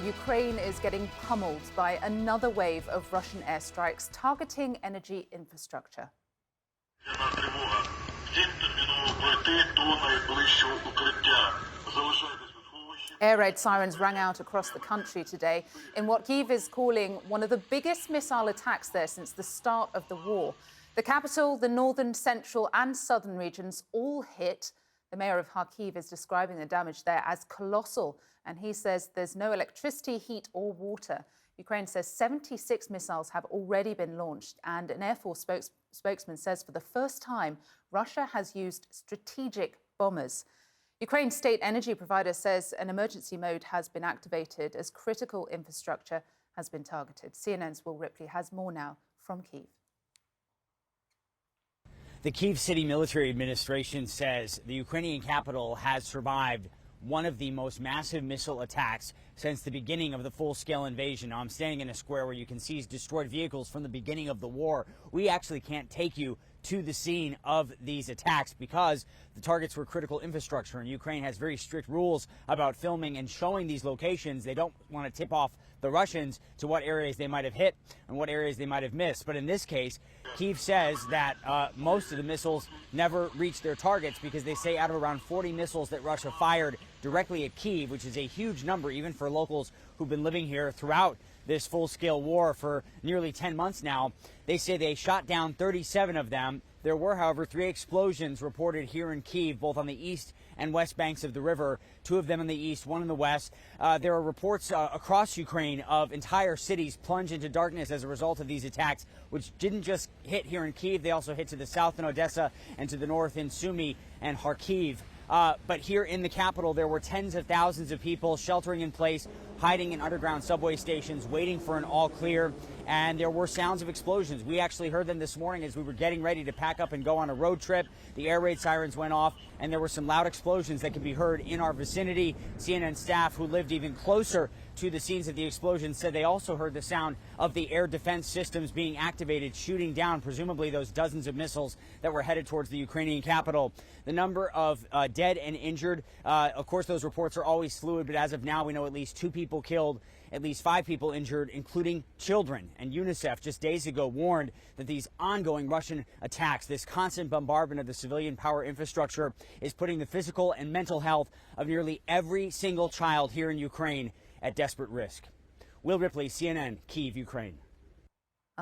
Ukraine is getting pummeled by another wave of Russian airstrikes targeting energy infrastructure. Air raid sirens rang out across the country today in what Kyiv is calling one of the biggest missile attacks there since the start of the war. The capital, the northern, central and southern regions all hit. The mayor of Kharkiv is describing the damage there as colossal, and he says there's no electricity, heat or water. Ukraine says 76 missiles have already been launched, and an Air Force spokesman says for the first time, Russia has used strategic bombers. Ukraine's state energy provider says an emergency mode has been activated as critical infrastructure has been targeted. CNN's Will Ripley has more now from Kyiv. The Kyiv City Military Administration says the Ukrainian capital has survived one of the most massive missile attacks since the beginning of the full-scale invasion. Now, I'm standing in a square where you can see destroyed vehicles from the beginning of the war. We actually can't take you to the scene of these attacks because the targets were critical infrastructure, and Ukraine has very strict rules about filming and showing these locations. They don't want to tip off the Russians to what areas they might have hit and what areas they might have missed. But in this case, Kyiv says that most of the missiles never reached their targets because they say out of around 40 missiles that Russia fired directly at Kyiv, which is a huge number even for locals who've been living here throughout this full-scale war for nearly 10 months now, they say they shot down 37 of them. There were, however, 3 explosions reported here in Kyiv, both on the east and west banks of the river, 2 of them in the east, 1 in the west. There are reports across Ukraine of entire cities plunged into darkness as a result of these attacks, which didn't just hit here in Kyiv. They also hit to the south in Odessa and to the north in Sumy and Kharkiv. But here in the capital, there were tens of thousands of people sheltering in place, hiding in underground subway stations, waiting for an all clear. And there were sounds of explosions. We actually heard them this morning as we were getting ready to pack up and go on a road trip. The air raid sirens went off, and there were some loud explosions that could be heard in our vicinity. CNN staff who lived even closer to the scenes of the explosion said they also heard the sound of the air defense systems being activated, shooting down presumably those dozens of missiles that were headed towards the Ukrainian capital. The number of dead and injured, of course, those reports are always fluid, but as of now, we know at least 2 people killed, at least 5 people injured, including children. And UNICEF just days ago warned that these ongoing Russian attacks, this constant bombardment of the civilian power infrastructure, is putting the physical and mental health of nearly every single child here in Ukraine at desperate risk. Will Ripley, CNN, Kyiv, Ukraine.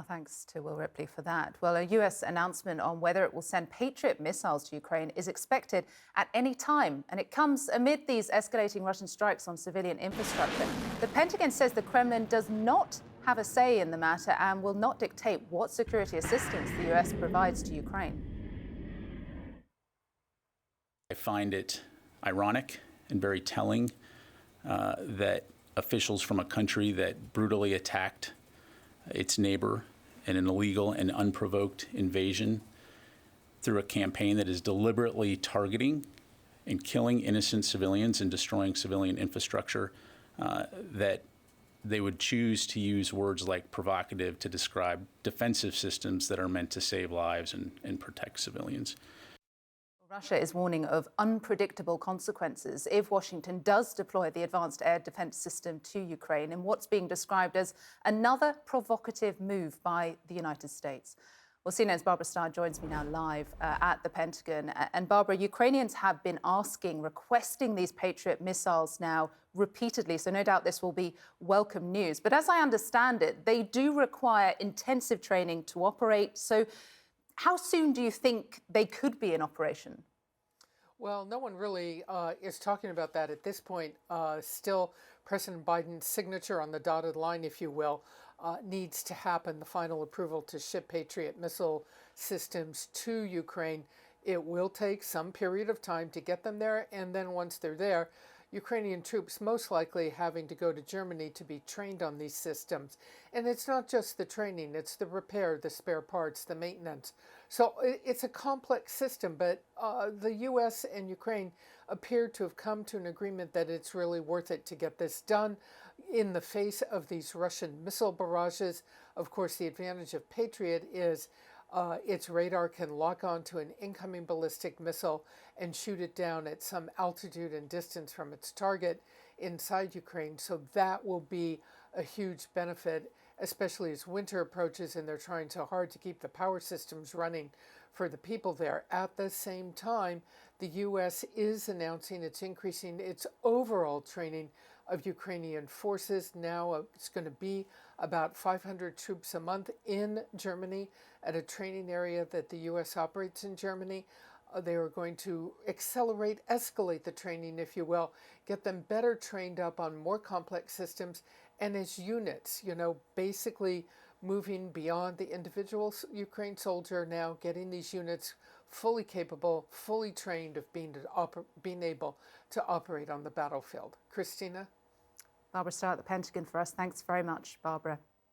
Thanks to Will Ripley for that. Well, a U.S. announcement on whether it will send Patriot missiles to Ukraine is expected at any time, and it comes amid these escalating Russian strikes on civilian infrastructure. The Pentagon says the Kremlin does not have a say in the matter and will not dictate what security assistance the U.S. provides to Ukraine. I find it ironic and very telling that officials from a country that brutally attacked its neighbor in an illegal and unprovoked invasion through a campaign that is deliberately targeting and killing innocent civilians and destroying civilian infrastructure, that they would choose to use words like provocative to describe defensive systems that are meant to save lives and protect civilians. Russia is warning of unpredictable consequences if Washington does deploy the advanced air defense system to Ukraine in what's being described as another provocative move by the United States. Well, CNN's Barbara Starr joins me now live at the Pentagon. And Barbara, Ukrainians have been requesting these Patriot missiles now repeatedly, so no doubt this will be welcome news. But as I understand it, they do require intensive training to operate. So how soon do you think they could be in operation? Well, no one really is talking about that at this point. Still, President Biden's signature on the dotted line, if you will, needs to happen. The final approval to ship Patriot missile systems to Ukraine. It will take some period of time to get them there. And then once they're there, Ukrainian troops most likely having to go to Germany to be trained on these systems. And it's not just the training, it's the repair, the spare parts, the maintenance. So it's a complex system, but the U.S. and Ukraine appear to have come to an agreement that it's really worth it to get this done in the face of these Russian missile barrages. Of course, the advantage of Patriot is its radar can lock onto an incoming ballistic missile and shoot it down at some altitude and distance from its target. inside Ukraine. So that will be a huge benefit, especially as winter approaches and they're trying so hard to keep the power systems running for the people there. At the same time, the U.S. is announcing it's increasing its overall training of Ukrainian forces. Now it's going to be about 500 troops a month in Germany at a training area that the U.S. operates in Germany. They are going to escalate the training, if you will, get them better trained up on more complex systems and as units, basically moving beyond the individual Ukraine soldier now, getting these units fully capable, fully trained of being able to operate on the battlefield. Christina? Barbara Starr at the Pentagon for us. Thanks very much, Barbara.